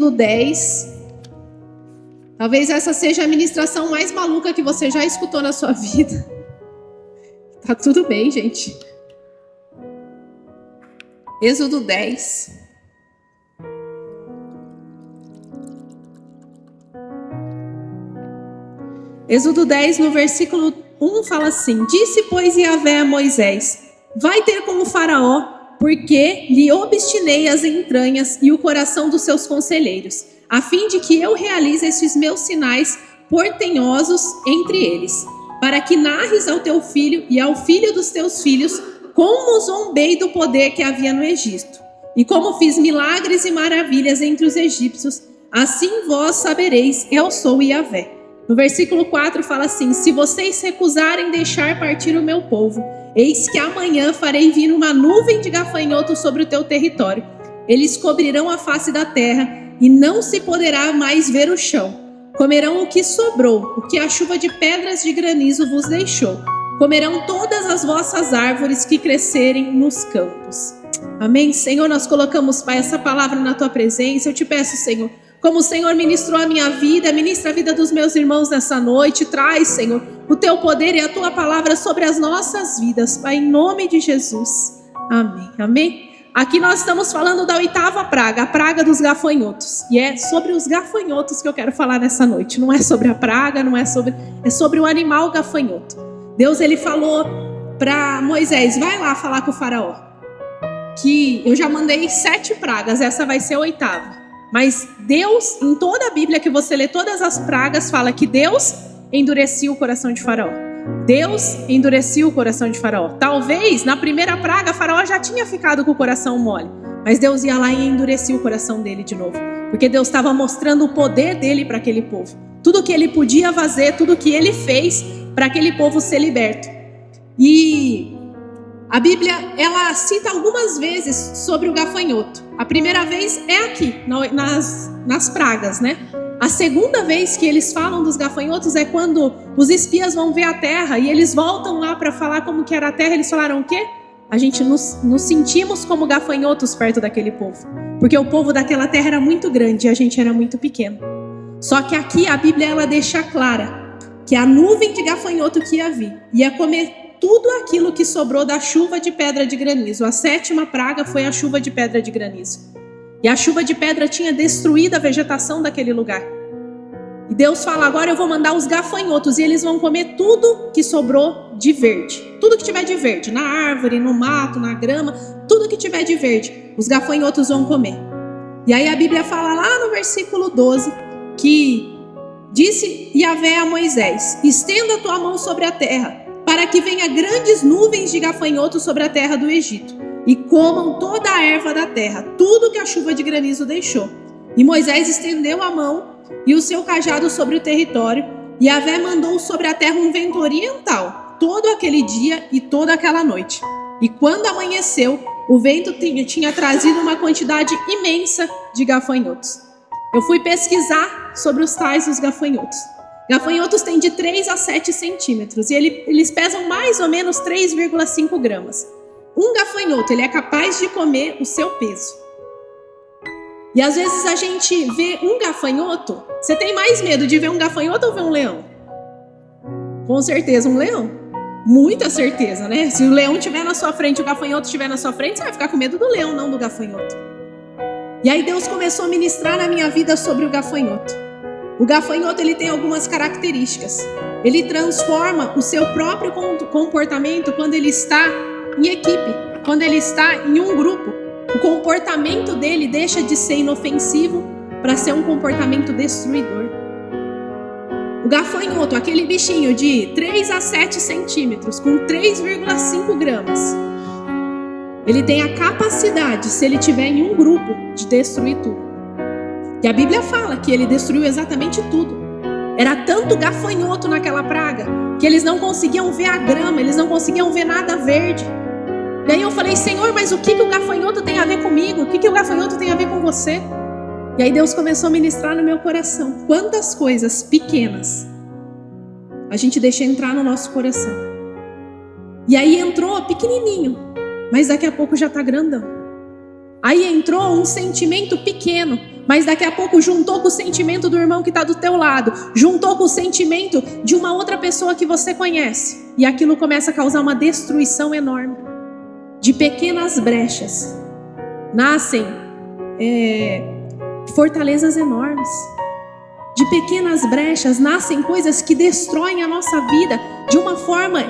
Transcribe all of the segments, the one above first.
10. Talvez essa seja a ministração mais maluca que você já escutou na sua vida. Tá tudo bem, gente. Êxodo 10. Êxodo 10, no versículo 1, fala assim: Disse, pois, Yahvé a Moisés: Vai ter com o faraó, porque lhe obstinei as entranhas e o coração dos seus conselheiros, a fim de que eu realize estes meus sinais portenhosos entre eles, para que narres ao teu filho e ao filho dos teus filhos como zombei do poder que havia no Egito, e como fiz milagres e maravilhas entre os egípcios, assim vós sabereis, eu sou Yahvé. No versículo 4 fala assim: Se vocês recusarem deixar partir o meu povo, eis que amanhã farei vir uma nuvem de gafanhotos sobre o teu território. Eles cobrirão a face da terra e não se poderá mais ver o chão. Comerão o que sobrou, o que a chuva de pedras de granizo vos deixou. Comerão todas as vossas árvores que crescerem nos campos. Amém? Senhor, nós colocamos, Pai, essa palavra na tua presença. Eu te peço, Senhor, como o Senhor ministrou a minha vida, ministra a vida dos meus irmãos nessa noite. Traz, Senhor, o teu poder e a tua palavra sobre as nossas vidas, Pai, em nome de Jesus. Amém. Amém? Aqui nós estamos falando da 8ª praga, a praga dos gafanhotos. E é sobre os gafanhotos que eu quero falar nessa noite. Não é sobre a praga, é sobre o animal gafanhoto. Deus, ele falou para Moisés: vai lá falar com o faraó, que eu já mandei 7 pragas, essa vai ser a 8ª. Mas Deus, em toda a Bíblia que você lê, todas as pragas, fala que Deus endurecia o coração de Faraó. Deus endurecia o coração de Faraó. Talvez na primeira praga Faraó já tinha ficado com o coração mole, mas Deus ia lá e endurecia o coração dele de novo, porque Deus estava mostrando o poder dele para aquele povo. Tudo que ele podia fazer, tudo que ele fez para aquele povo ser liberto. E a Bíblia, ela cita algumas vezes sobre o gafanhoto. A primeira vez é aqui, nas pragas, né? A segunda vez que eles falam dos gafanhotos é quando os espias vão ver a terra e eles voltam lá para falar como que era a terra. Eles falaram o quê? A gente nos sentimos como gafanhotos perto daquele povo, porque o povo daquela terra era muito grande e a gente era muito pequeno. Só que aqui a Bíblia, ela deixa clara que a nuvem de gafanhoto que ia vir ia comer tudo aquilo que sobrou da chuva de pedra de granizo. A 7ª praga foi a chuva de pedra de granizo. E a chuva de pedra tinha destruído a vegetação daquele lugar. E Deus fala: agora eu vou mandar os gafanhotos e eles vão comer tudo que sobrou de verde. Tudo que tiver de verde, na árvore, no mato, na grama, tudo que tiver de verde, os gafanhotos vão comer. E aí a Bíblia fala lá no versículo 12 que disse Yahvé a Moisés: estenda a tua mão sobre a terra, para que venha grandes nuvens de gafanhotos sobre a terra do Egito, e comam toda a erva da terra, tudo que a chuva de granizo deixou. E Moisés estendeu a mão e o seu cajado sobre o território, e Yahvé mandou sobre a terra um vento oriental, todo aquele dia e toda aquela noite. E quando amanheceu, o vento tinha trazido uma quantidade imensa de gafanhotos. Eu fui pesquisar sobre os tais dos gafanhotos. Gafanhotos têm de 3 a 7 centímetros e eles pesam mais ou menos 3,5 gramas. Um gafanhoto, ele é capaz de comer o seu peso. E às vezes a gente vê um gafanhoto, você tem mais medo de ver um gafanhoto ou ver um leão? Com certeza um leão. Muita certeza, né? Se o leão estiver na sua frente e o gafanhoto estiver na sua frente, você vai ficar com medo do leão, não do gafanhoto. E aí Deus começou a ministrar na minha vida sobre o gafanhoto. O gafanhoto, ele tem algumas características. Ele transforma o seu próprio comportamento quando ele está em equipe, quando ele está em um grupo. O comportamento dele deixa de ser inofensivo para ser um comportamento destruidor. O gafanhoto, aquele bichinho de 3 a 7 centímetros, com 3,5 gramas, ele tem a capacidade, se ele estiver em um grupo, de destruir tudo. E a Bíblia fala que ele destruiu exatamente tudo. Era tanto gafanhoto naquela praga que eles não conseguiam ver a grama, eles não conseguiam ver nada verde. E aí eu falei: Senhor, mas o que o gafanhoto tem a ver comigo? O que o gafanhoto tem a ver com você? E aí Deus começou a ministrar no meu coração. Quantas coisas pequenas a gente deixa entrar no nosso coração. E aí entrou pequenininho, mas daqui a pouco já está grandão. Aí entrou um sentimento pequeno, mas daqui a pouco juntou com o sentimento do irmão que está do teu lado, juntou com o sentimento de uma outra pessoa que você conhece, e aquilo começa a causar uma destruição enorme. De pequenas brechas nascem fortalezas enormes. De pequenas brechas nascem coisas que destroem a nossa vida de uma forma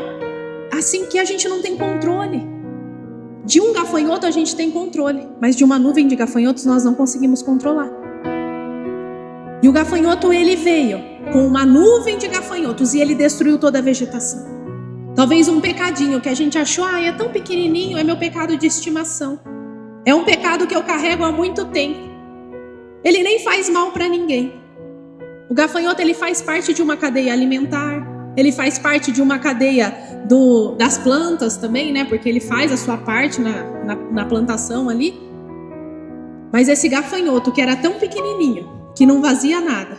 assim que a gente não tem controle. De um gafanhoto a gente tem controle, mas de uma nuvem de gafanhotos nós não conseguimos controlar. E o gafanhoto, ele veio com uma nuvem de gafanhotos e ele destruiu toda a vegetação. Talvez um pecadinho que a gente achou, é tão pequenininho, é meu pecado de estimação. É um pecado que eu carrego há muito tempo. Ele nem faz mal para ninguém. O gafanhoto, ele faz parte de uma cadeia alimentar, ele faz parte de uma cadeia das plantas também, né? Porque ele faz a sua parte na plantação ali. Mas esse gafanhoto, que era tão pequenininho, que não vazia nada,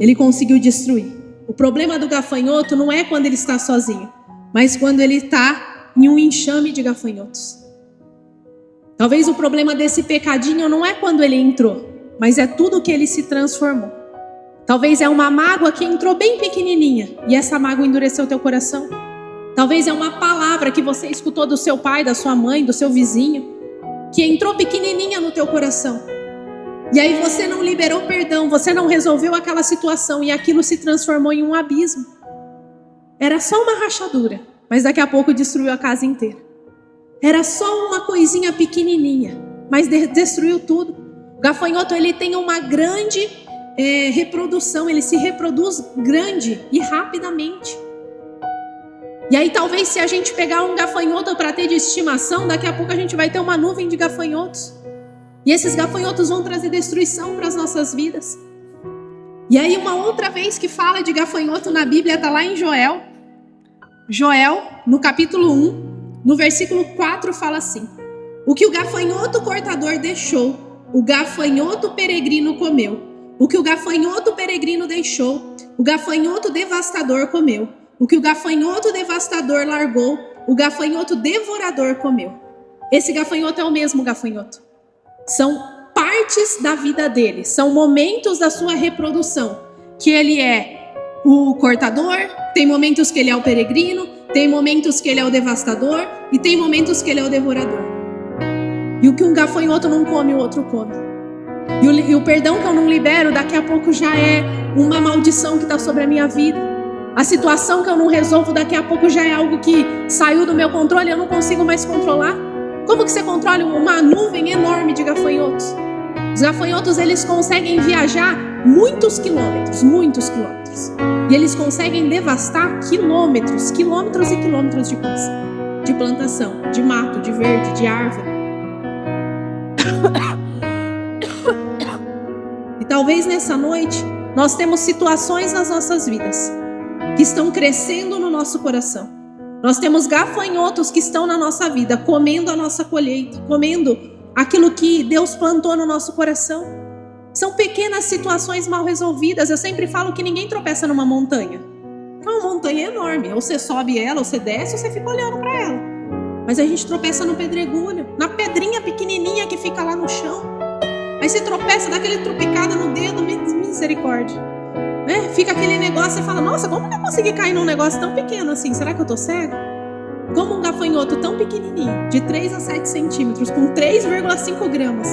ele conseguiu destruir. O problema do gafanhoto não é quando ele está sozinho, mas quando ele está em um enxame de gafanhotos. Talvez o problema desse pecadinho não é quando ele entrou, mas é tudo que ele se transformou. Talvez é uma mágoa que entrou bem pequenininha e essa mágoa endureceu teu coração. Talvez é uma palavra que você escutou do seu pai, da sua mãe, do seu vizinho, que entrou pequenininha no teu coração. E aí você não liberou perdão, você não resolveu aquela situação e aquilo se transformou em um abismo. Era só uma rachadura, mas daqui a pouco destruiu a casa inteira. Era só uma coisinha pequenininha, mas destruiu tudo. O gafanhoto, ele tem uma grande reprodução, ele se reproduz grande e rapidamente. E aí talvez se a gente pegar um gafanhoto para ter de estimação, daqui a pouco a gente vai ter uma nuvem de gafanhotos. E esses gafanhotos vão trazer destruição para as nossas vidas. E aí uma outra vez que fala de gafanhoto na Bíblia, está lá em Joel. Joel, no capítulo 1, no versículo 4, fala assim: o que o gafanhoto cortador deixou, o gafanhoto peregrino comeu. O que o gafanhoto peregrino deixou, o gafanhoto devastador comeu. O que o gafanhoto devastador largou, o gafanhoto devorador comeu. Esse gafanhoto é o mesmo gafanhoto. São partes da vida dele, são momentos da sua reprodução. Que ele é o cortador, tem momentos que ele é o peregrino, tem momentos que ele é o devastador e tem momentos que ele é o devorador. E o que um gafanhoto não come, o outro come. E o perdão que eu não libero, daqui a pouco já é uma maldição que está sobre a minha vida. A situação que eu não resolvo, daqui a pouco já é algo que saiu do meu controle e eu não consigo mais controlar. Como que você controla uma nuvem enorme de gafanhotos? Os gafanhotos, eles conseguem viajar muitos quilômetros. E eles conseguem devastar quilômetros e quilômetros de coisa. De plantação, de mato, de verde, de árvore. E talvez nessa noite nós temos situações nas nossas vidas que estão crescendo no nosso coração. Nós temos gafanhotos que estão na nossa vida, comendo a nossa colheita, comendo aquilo que Deus plantou no nosso coração. São pequenas situações mal resolvidas. Eu sempre falo que ninguém tropeça numa montanha. É uma montanha enorme. Ou você sobe ela, ou você desce, ou você fica olhando para ela. Mas a gente tropeça no pedregulho, na pedrinha pequenininha que fica lá no chão. Aí você tropeça, dá aquele tropicada no dedo, misericórdia. Fica aquele negócio e fala: nossa, como eu consegui cair num negócio tão pequeno assim? Será que eu tô cego? Como um gafanhoto tão pequenininho, de 3 a 7 centímetros, com 3,5 gramas,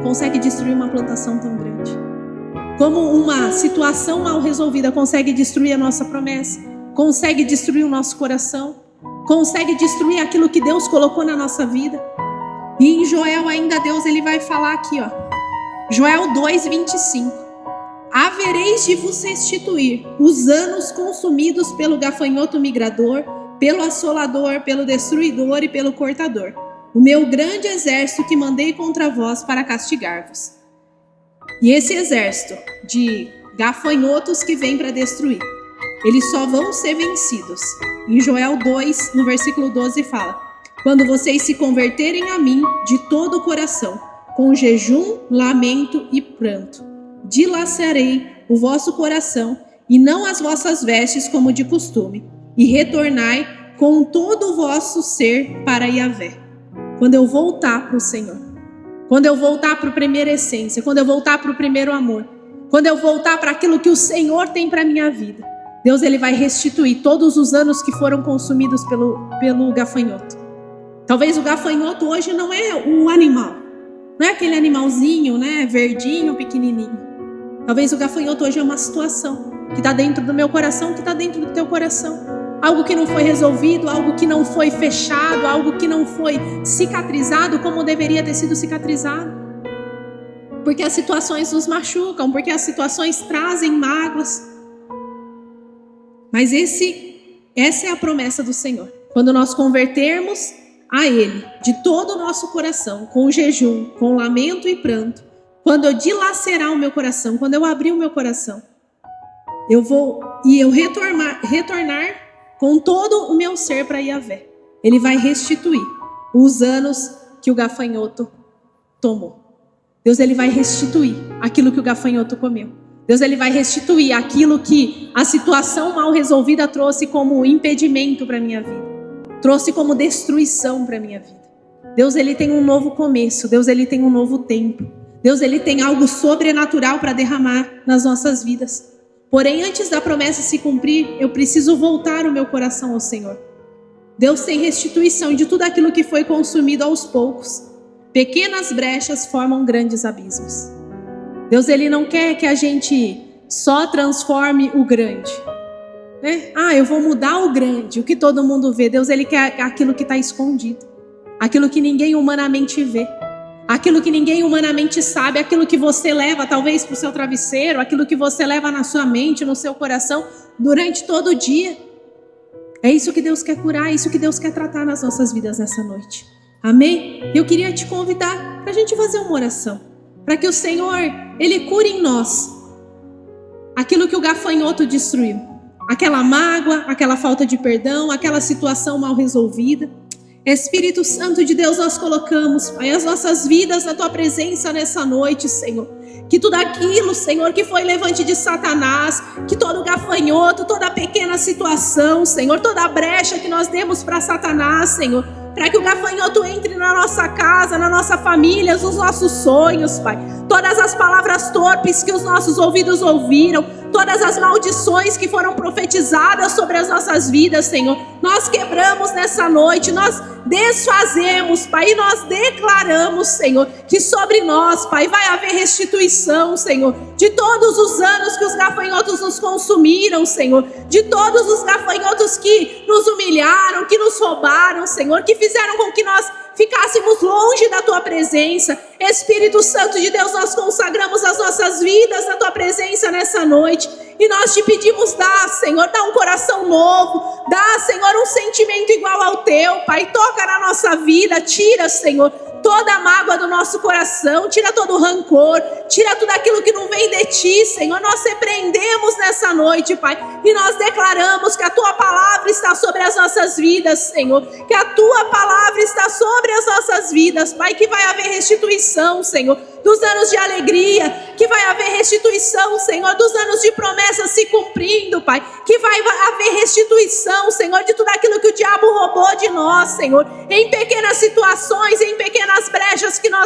consegue destruir uma plantação tão grande? Como uma situação mal resolvida consegue destruir a nossa promessa, consegue destruir o nosso coração, consegue destruir aquilo que Deus colocou na nossa vida. E em Joel ainda Deus, ele vai falar aqui, ó, Joel 2:25. Havereis de vos restituir os anos consumidos pelo gafanhoto migrador, pelo assolador, pelo destruidor e pelo cortador, o meu grande exército que mandei contra vós para castigar-vos. E esse exército de gafanhotos que vem para destruir, eles só vão ser vencidos. Em Joel 2, no versículo 12 fala: quando vocês se converterem a mim de todo o coração, com jejum, lamento e pranto, dilacerei o vosso coração e não as vossas vestes como de costume, e retornai com todo o vosso ser para Yahvé. Quando eu voltar para o Senhor, quando eu voltar para a primeira essência, quando eu voltar para o primeiro amor, quando eu voltar para aquilo que o Senhor tem para a minha vida, Deus ele vai restituir todos os anos que foram consumidos pelo gafanhoto. Talvez o gafanhoto hoje não é um animal, não é aquele animalzinho, né, verdinho, pequenininho. Talvez o gafanhoto hoje é uma situação que está dentro do meu coração, que está dentro do teu coração. Algo que não foi resolvido, algo que não foi fechado, algo que não foi cicatrizado como deveria ter sido cicatrizado. Porque as situações nos machucam, porque as situações trazem mágoas. Mas essa é a promessa do Senhor. Quando nós convertermos a Ele de todo o nosso coração, com jejum, com lamento e pranto, quando eu dilacerar o meu coração, quando eu abrir o meu coração, eu vou retornar com todo o meu ser para Yahvé. Ele vai restituir os anos que o gafanhoto tomou. Deus ele vai restituir aquilo que o gafanhoto comeu. Deus ele vai restituir aquilo que a situação mal resolvida trouxe como impedimento para a minha vida. Trouxe como destruição para a minha vida. Deus ele tem um novo começo. Deus ele tem um novo tempo. Deus ele tem algo sobrenatural para derramar nas nossas vidas. Porém, antes da promessa se cumprir, eu preciso voltar o meu coração ao Senhor. Deus tem restituição de tudo aquilo que foi consumido aos poucos. Pequenas brechas formam grandes abismos. Deus ele não quer que a gente só transforme o grande, né? Eu vou mudar o grande, o que todo mundo vê. Deus ele quer aquilo que está escondido, aquilo que ninguém humanamente vê, aquilo que ninguém humanamente sabe, aquilo que você leva talvez para o seu travesseiro, aquilo que você leva na sua mente, no seu coração durante todo o dia. É isso que Deus quer curar, é isso que Deus quer tratar nas nossas vidas nessa noite. Amém? Eu queria te convidar para a gente fazer uma oração, para que o Senhor, Ele cure em nós aquilo que o gafanhoto destruiu. Aquela mágoa, aquela falta de perdão, aquela situação mal resolvida. Espírito Santo de Deus, nós colocamos, Pai, as nossas vidas na Tua presença nessa noite, Senhor. Que tudo aquilo, Senhor, que foi levante de Satanás, que todo gafanhoto, toda pequena situação, Senhor, toda brecha que nós demos para Satanás, Senhor, para que o gafanhoto entre na nossa casa, na nossa família, nos nossos sonhos, Pai. Todas as palavras torpes que os nossos ouvidos ouviram, todas as maldições que foram profetizadas sobre as nossas vidas, Senhor, nós quebramos nessa noite, nós desfazemos, Pai, e nós declaramos, Senhor, que sobre nós, Pai, vai haver restituição, Senhor, de todos os anos que os gafanhotos nos consumiram, Senhor, de todos os gafanhotos que nos humilharam, que nos roubaram, Senhor, que fizeram com que nós ficássemos longe da Tua presença. Espírito Santo de Deus, nós consagramos as nossas vidas na Tua presença nessa noite, e nós te pedimos, dá, Senhor, dá um coração novo, dá, Senhor, um sentimento igual ao Teu, Pai, toca na nossa vida, tira, Senhor, toda a mágoa do nosso coração, tira todo o rancor, tira tudo aquilo que não vem de Ti, Senhor. Nós repreendemos nessa noite, Pai, e nós declaramos que a Tua palavra está sobre as nossas vidas, Senhor, que a Tua palavra está sobre as nossas vidas, Pai, que vai haver restituição, Senhor, dos anos de alegria, que vai haver restituição, Senhor, dos anos de promessas se cumprindo, Pai, que vai haver restituição, Senhor, de tudo aquilo que o diabo roubou de nós, Senhor, em pequenas situações, em pequenas brechas que nós